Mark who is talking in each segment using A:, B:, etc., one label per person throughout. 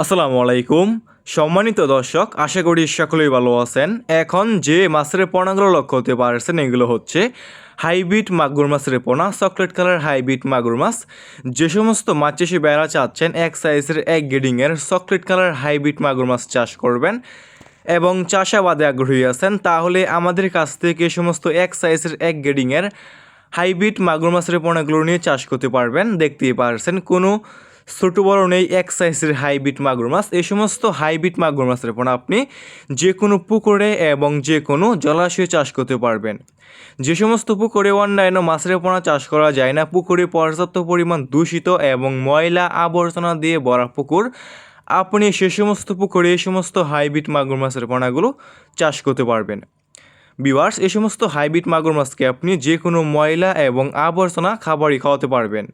A: আসসালামু আলাইকুম সম্মানিত দর্শক, আশা করি সকলেই ভালো আছেন। এখন যে মাছের পোনাগুলো লক্ষ্য হতে পারছেন এগুলো হচ্ছে হাইব্রিড মাগুর মাছের পোনা, চকলেট কালার হাইব্রিড মাগুর মাছ। যে সমস্ত মাছ চাষি বেড়া চাচ্ছেন এক সাইজের এক গ্রেডিংয়ের চকলেট কালার হাইব্রিড মাগুর মাছ চাষ করবেন এবং চাষাবাদে আগ্রহী আছেন, তাহলে আমাদের কাছ থেকে এই সমস্ত এক সাইজের এক গ্রেডিংয়ের হাইব্রিড মাগুর মাছের পোনাগুলো নিয়ে চাষ করতে পারবেন। দেখতেই পারছেন কোনো ছোটো বড় নেই, এক সাইজের হাইব্রিড মাগুর মাছ। এই সমস্ত হাইব্রিড মাগুর মাছের পোনা আপনি যে কোনো পুকুরে এবং যে কোনো জলাশয়ে চাষ করতে পারবেন। যে সমস্ত পুকুরে অন্যান্য মাছের পোনা চাষ করা যায় না, পুকুরে পর্যাপ্ত পরিমাণ দূষিত এবং ময়লা আবর্জনা দিয়ে ভরা পুকুর, আপনি সে সমস্ত পুকুরে এই সমস্ত হাইব্রিড মাগুর মাছের পোনাগুলো চাষ করতে পারবেন। ভিউয়ার্স, এই সমস্ত হাইব্রিড মাগুর মাছকে আপনি যে কোনো ময়লা এবং আবর্জনা খাবারই খাওয়াতে পারবেন।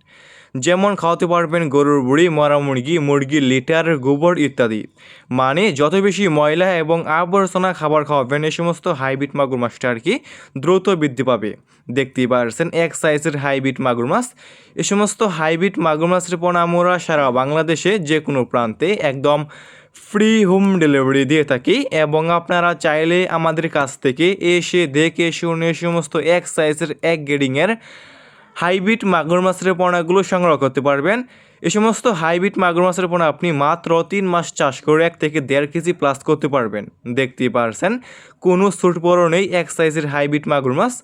A: যেমন খাওয়াতে পারবেন গরুর বুড়ি, মরা মুরগি, মুরগির লিটার, গোবর ইত্যাদি। মানে যত বেশি ময়লা এবং আবর্জনা খাবার খাওয়াবেন এই সমস্ত হাইব্রিড মাগুর মাছটা আর কি দ্রুত বৃদ্ধি পাবে। দেখতেই পারছেন এক সাইজের হাইব্রিড মাগুর মাছ। এই সমস্ত হাইব্রিড মাগুর মাছের পোনা আমরা সারা বাংলাদেশে যে কোনো প্রান্তে একদম ফ্রি হোম ডেলিভারি দিয়ে থাকি এবং আপনারা চাইলে আমাদের কাছ থেকে এসে দেখে শুনে সমস্ত এক সাইজের এক গ্রেডিংয়ের হাইব্রিড মাগুর মাছের পোনাগুলো সংগ্রহ করতে পারবেন। এই সমস্ত হাইব্রিড মাগুর মাছের পোনা আপনি মাত্র 3 মাস চাষ করে 1 থেকে 1.5 কেজি প্লাস করতে পারবেন। দেখতেই পারছেন কোনো ছোট বড় নেই, এক সাইজের হাইব্রিড মাগুর মাছ।